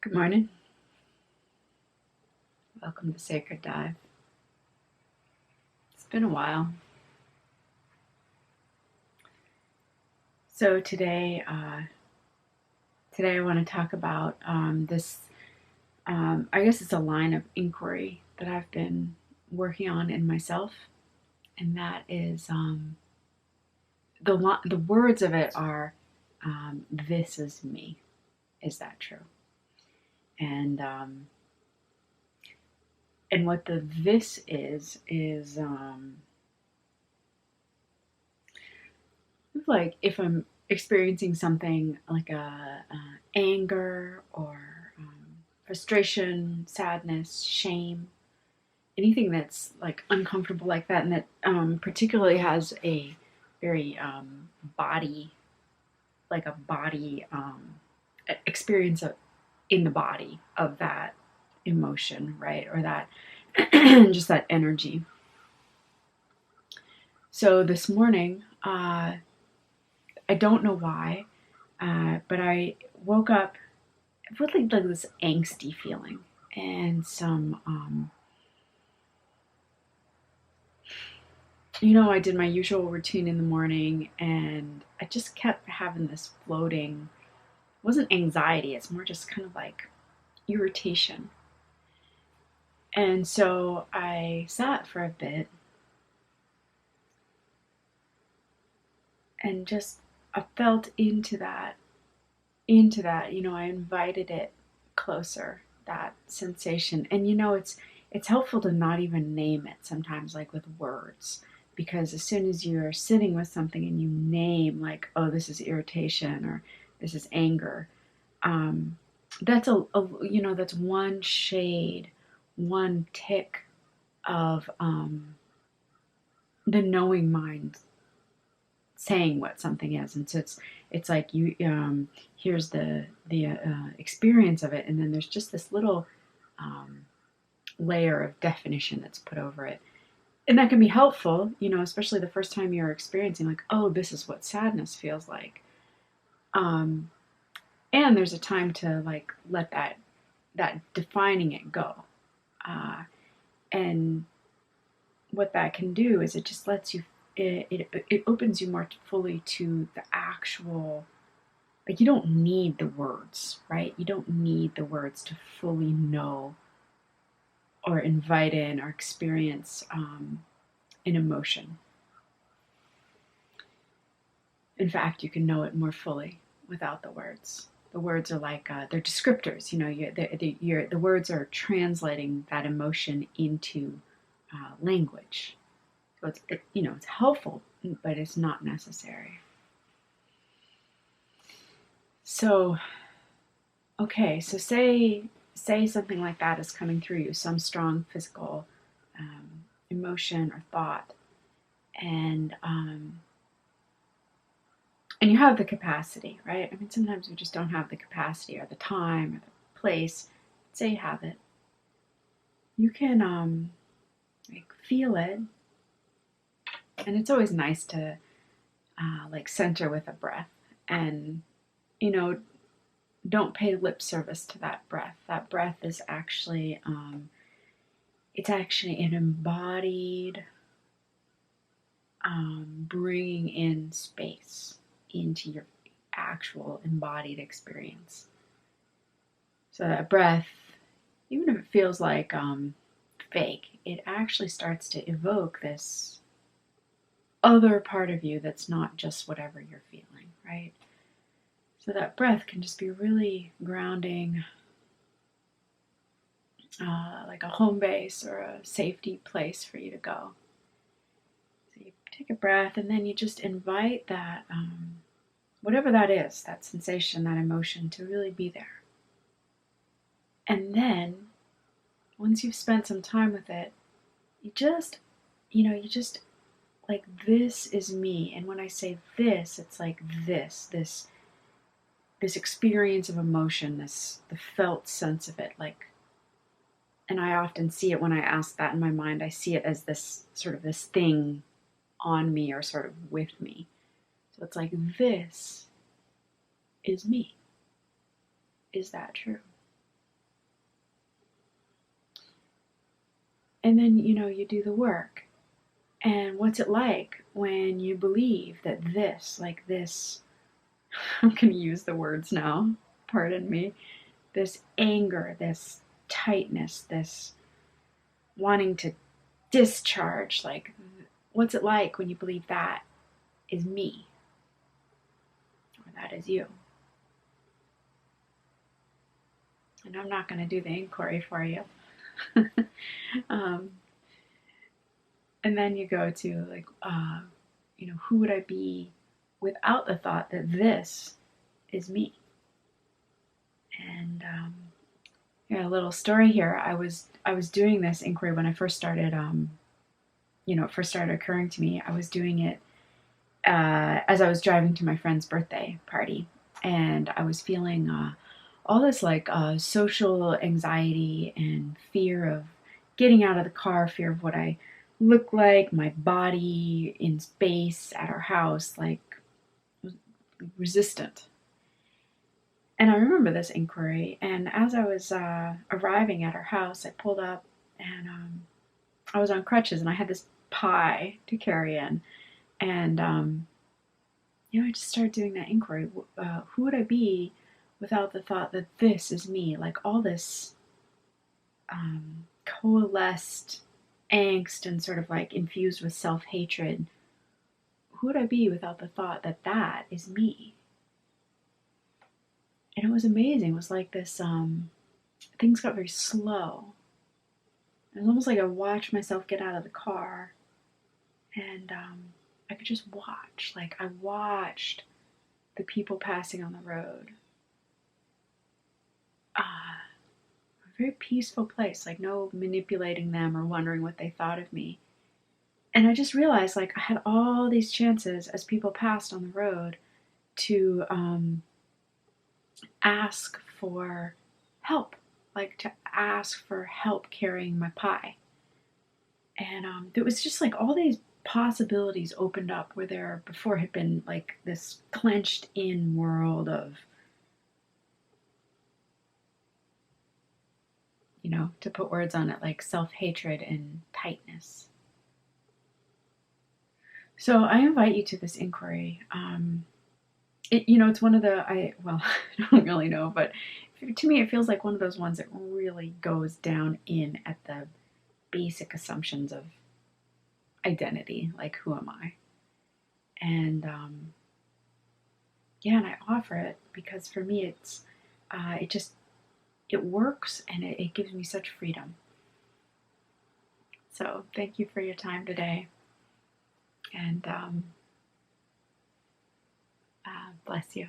Good morning. Welcome to Sacred Dive. It's been a while. So today I want to talk about this. I guess it's a line of inquiry that I've been working on in myself, and that is the words of it are, "This is me." Is that true? And and what the this is like if I'm experiencing something like anger or frustration, sadness, shame, anything that's like uncomfortable like that, and that particularly has a very body, like a body experience in the body of that emotion, right? Or that just that energy. So this morning, I don't know why, but I woke up with like this angsty feeling and some, I did my usual routine in the morning and I just kept having this floating, it wasn't anxiety, it's more just kind of like irritation. And so I sat for a bit and just I felt into that, I invited it closer, that sensation. And it's helpful to not even name it sometimes, like with words, because as soon as you're sitting with something and you name, like, oh, this is irritation or this is anger, um, that's that's one shade, one tick of the knowing mind saying what something is. And so it's like you here's the experience of it, and then there's just this little um, layer of definition that's put over it, and that can be helpful, especially the first time you're experiencing, like, oh, this is what sadness feels like. um, and there's a time to like let that defining it go, uh, and what that can do is it just lets you, it opens you more fully to the actual, like, you don't need the words, right? You don't need the words to fully know or invite in or experience an emotion. In fact, you can know it more fully without the words. The words are like they're descriptors. The words are translating that emotion into language. So it's helpful, but it's not necessary. So okay, so say something like that is coming through you, some strong physical emotion or thought, and and you have the capacity, right? I mean, sometimes we just don't have the capacity or the time or the place. Say you have it, you can like feel it, and it's always nice to like center with a breath, and you know don't pay lip service to that breath. That breath is actually it's actually an embodied bringing in space into your actual embodied experience. So that breath, even if it feels like fake, it actually starts to evoke this other part of you that's not just whatever you're feeling, right? So that breath can just be really grounding, like a home base or a safety place for you to go. So you take a breath and then you just invite that, whatever that is, that sensation, that emotion, to really be there. And then once you've spent some time with it, you just like, this is me. And when I say this, it's like this experience of emotion, the felt sense of it, like, and I often see it when I ask that in my mind, I see it as this sort of this thing on me or sort of with me. So it's like, this is me. Is that true? And then, you do the work. And what's it like when you believe that this, like this, I'm going to use the words now, pardon me, this anger, this tightness, this wanting to discharge, like, what's it like when you believe that is me or that is you? And I'm not going to do the inquiry for you. um, and then you go to, like, who would I be without the thought that this is me? And a little story here. I was doing this inquiry when I first started. It first started occurring to me. I was doing it as I was driving to my friend's birthday party, and I was feeling all this like social anxiety and fear of getting out of the car, fear of what I look like, my body in space at our house, like resistant. And I remember this inquiry, and as I was arriving at our house, I pulled up, and I was on crutches, and I had this pie to carry in, and I just started doing that inquiry. Who would I be without the thought that this is me? Like all this coalesced angst and sort of like infused with self-hatred. Who would I be without the thought that that is me? And it was amazing. It was like this, things got very slow. It was almost like I watched myself get out of the car, and I could just watch. Like I watched the people passing on the road. A very peaceful place, like no manipulating them or wondering what they thought of me. And I just realized, like, I had all these chances as people passed on the road to ask for help, like to ask for help carrying my pie. And there was just like all these possibilities opened up where there before had been like this clenched in world of, to put words on it, like self-hatred and tightness. So I invite you to this inquiry. It's one of the, I don't really know, but to me it feels like one of those ones that really goes down in at the basic assumptions of identity, like who am I? And and I offer it because for me it works, and it gives me such freedom. So thank you for your time today, and bless you.